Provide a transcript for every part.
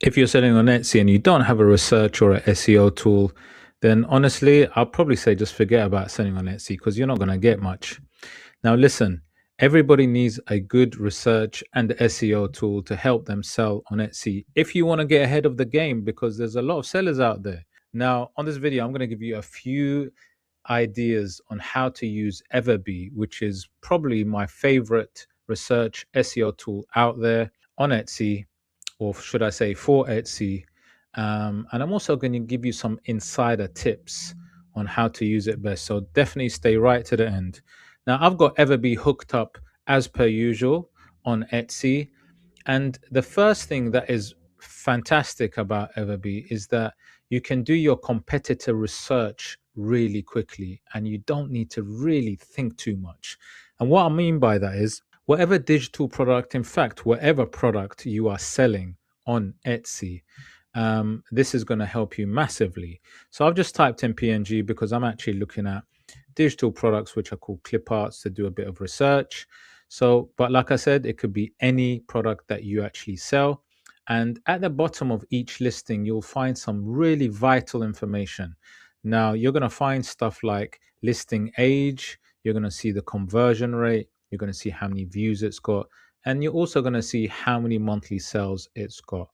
If you're selling on Etsy and you don't have a research or a SEO tool, then honestly, I'll probably say just forget about selling on Etsy because you're not going to get much. Now, listen, everybody needs a good research and SEO tool to help them sell on Etsy if you want to get ahead of the game because there's a lot of sellers out there. Now, on this video, I'm going to give you a few ideas on how to use EverBee, which is probably my favorite research SEO tool out there on Etsy, or should I say for Etsy. And I'm also going to give you some insider tips on how to use it best. So definitely stay right to the end. Now, I've got EverBee hooked up as per usual on Etsy. And the first thing that is fantastic about EverBee is that you can do your competitor research really quickly and you don't need to really think too much. And what I mean by that is whatever digital product, in fact, whatever product you are selling on Etsy, this is going to help you massively. So I've just typed in PNG because I'm actually looking at digital products which are called Cliparts to do a bit of research. So, but like I said, it could be any product that you actually sell. And at the bottom of each listing, you'll find some really vital information. Now, you're going to find stuff like listing age, you're going to see the conversion rate, you're going to see how many views it's got, and you're also going to see how many monthly sales it's got.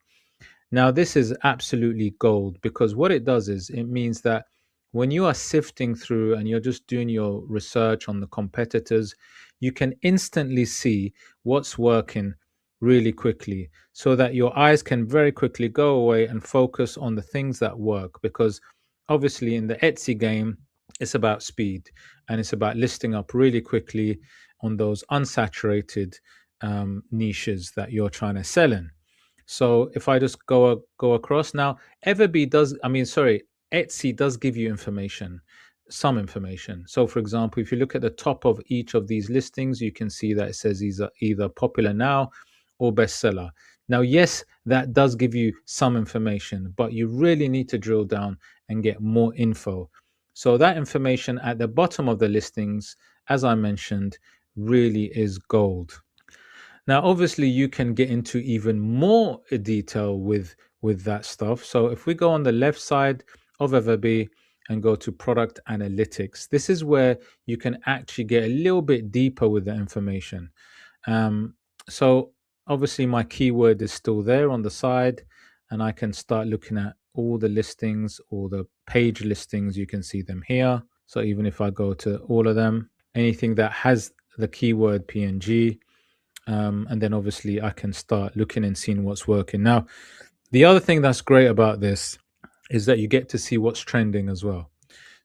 Now, this is absolutely gold because what it does is it means that when you are sifting through and you're just doing your research on the competitors, you can instantly see what's working really quickly so that your eyes can very quickly go away and focus on the things that work. Because obviously, in the Etsy game, it's about speed and it's about listing up really quickly on those unsaturated niches that you're trying to sell in. So if I just go across now, Everbee does. I mean, sorry, Etsy does give you information, some information. So, for example, if you look at the top of each of these listings, you can see that it says either popular now or bestseller. Now, yes, that does give you some information, but you really need to drill down and get more info. So that information at the bottom of the listings, as I mentioned, really is gold. Now, obviously, you can get into even more detail with that stuff. So if we go on the left side of Everbee and go to product analytics, this is where you can actually get a little bit deeper with the information. So obviously, my keyword is still there on the side, and I can start looking at all the listings or the page listings. You can see them here. So even if I go to all of them, anything that has the keyword PNG, and then obviously I can start looking and seeing what's working. Now, the other thing that's great about this is that you get to see what's trending as well.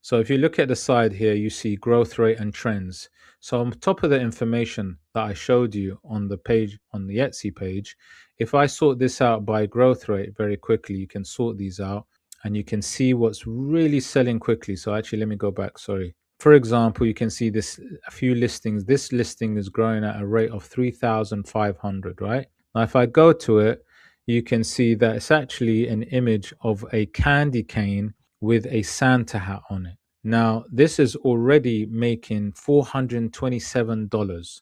So if you look at the side here, you see growth rate and trends. So on top of the information that I showed you on the page, on the Etsy page, if I sort this out by growth rate very quickly, you can sort these out and you can see what's really selling quickly. So actually, let me go back. Sorry. For example, you can see this a few listings. This listing is growing at a rate of 3,500, right? Now, if I go to it, you can see that it's actually an image of a candy cane with a Santa hat on it. Now, this is already making $427,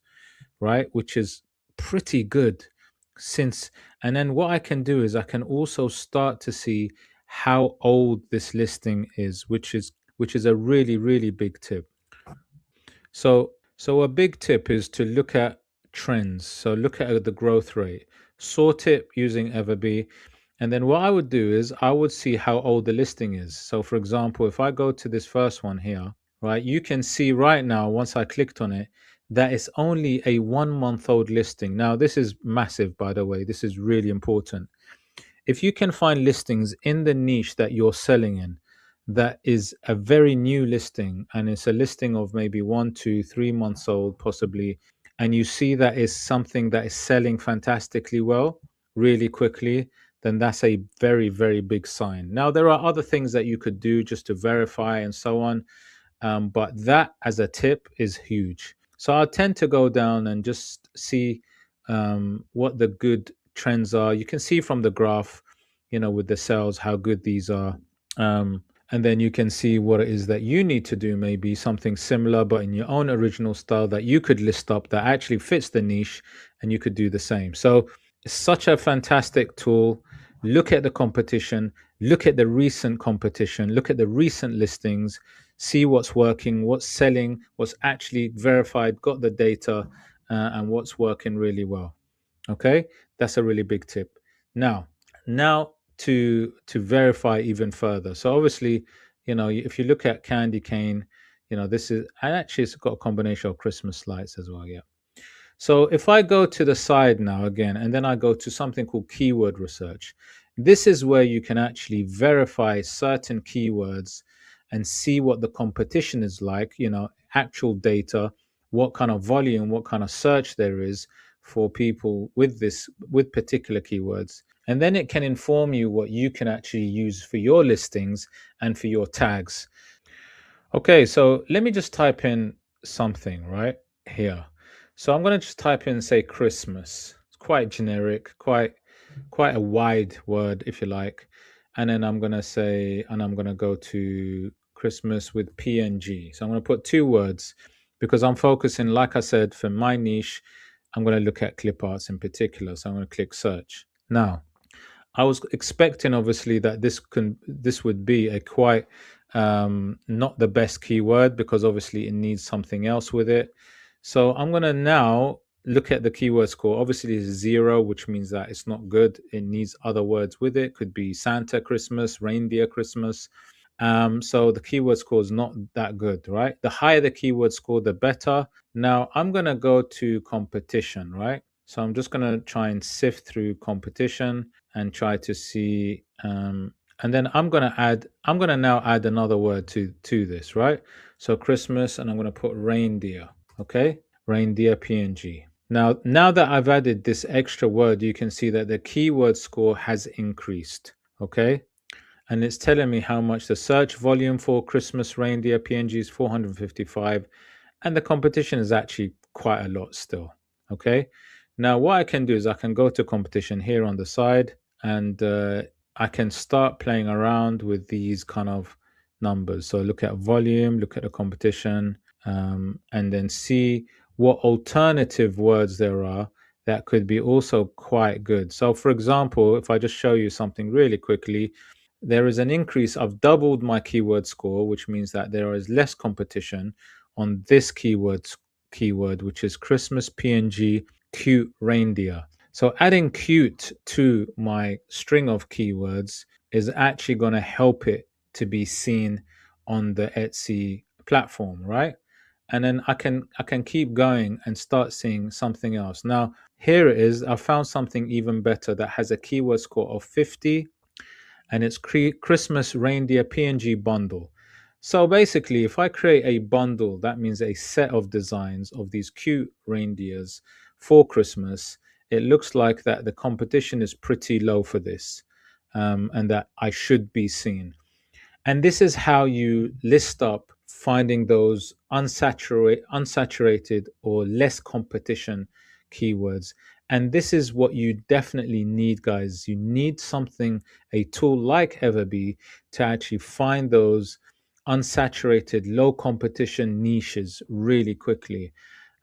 right? Which is pretty good since. And then what I can do is I can also start to see how old this listing is, which is a really, really big tip. So a big tip is to look at trends. So look at the growth rate, sort it using Everbee. And then what I would do is I would see how old the listing is. So for example, if I go to this first one here, right, you can see right now, once I clicked on it, that it's only a 1 month old listing. Now, this is massive, by the way. This is really important. If you can find listings in the niche that you're selling in that is a very new listing and it's a listing of maybe 1, 2, 3 months old possibly, and you see that is something that is selling fantastically well really quickly, then that's a very, very big sign. Now, there are other things that you could do just to verify and so on, but that as a tip is huge. So I tend to go down and just see what the good trends are. You can see from the graph, with the sales, how good these are. And then you can see what it is that you need to do, maybe something similar, but in your own original style that you could list up that actually fits the niche, and you could do the same. So it's such a fantastic tool. look at the competition, look at the recent competition, look at the recent listings, see what's working, what's selling, what's actually verified, got the data, and what's working really well. Okay, that's a really big tip. Now to verify even further. So obviously, if you look at candy cane, this is, and actually it's got a combination of Christmas lights as well. Yeah. So if I go to the side now again, and then I go to something called keyword research, this is where you can actually verify certain keywords and see what the competition is like, actual data, what kind of volume, what kind of search there is for people with particular keywords. And then it can inform you what you can actually use for your listings and for your tags. Okay, so let me just type in something right here. So I'm going to just type in, say, Christmas. It's quite generic, quite a wide word, if you like. And then I'm going to say, and I'm going to go to Christmas with PNG. So I'm going to put two words because I'm focusing, like I said, for my niche, I'm going to look at Cliparts in particular. So I'm going to click search. Now, I was expecting, obviously, that this would be a quite not the best keyword because obviously it needs something else with it. So I'm gonna now look at the keyword score. Obviously, it's 0, which means that it's not good. It needs other words with it. Could be Santa Christmas, reindeer Christmas. So the keyword score is not that good, right? The higher the keyword score, the better. Now I'm gonna go to competition, right? So I'm just gonna try and sift through competition and try to see. And then I'm gonna now add another word to this, right? So Christmas, and I'm gonna put reindeer, okay? Reindeer PNG. Now that I've added this extra word, you can see that the keyword score has increased, okay? And it's telling me how much the search volume for Christmas reindeer PNG is 455, and the competition is actually quite a lot still. Okay. Now, what I can do is I can go to competition here on the side, and I can start playing around with these kind of numbers. So look at volume, look at the competition, and then see what alternative words there are that could be also quite good. So, for example, if I just show you something really quickly, there is an increase. I've doubled my keyword score, which means that there is less competition on this keyword, which is Christmas PNG cute reindeer. So adding cute to my string of keywords is actually going to help it to be seen on the Etsy platform, right? And then I can keep going and start seeing something else. Now, here it is. I found something even better that has a keyword score of 50, and it's Christmas reindeer PNG bundle. So basically, if I create a bundle, that means a set of designs of these cute reindeers for Christmas. It looks like that the competition is pretty low for this, and that I should be seen. And this is how you list up finding those unsaturated or less competition keywords. And this is what you definitely need, guys. You need something, a tool like EverBee, to actually find those unsaturated, low competition niches really quickly.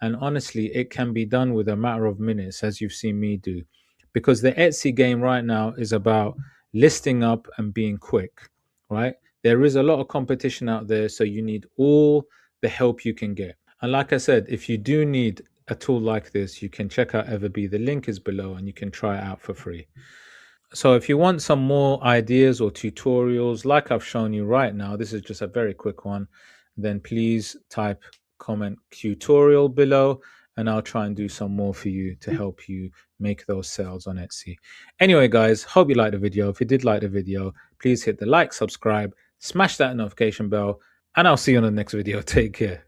And honestly, it can be done with a matter of minutes, as you've seen me do. Because the Etsy game right now is about listing up and being quick, right? There is a lot of competition out there, so you need all the help you can get. And like I said, if you do need a tool like this, you can check out EverBee. The link is below and you can try it out for free. So if you want some more ideas or tutorials like I've shown you right now, this is just a very quick one, then please type comment tutorial below and I'll try and do some more for you to help you make those sales on Etsy. Anyway, guys, hope you liked the video. If you did like the video, please hit the like, subscribe, smash that notification bell, and I'll see you on the next video. Take care.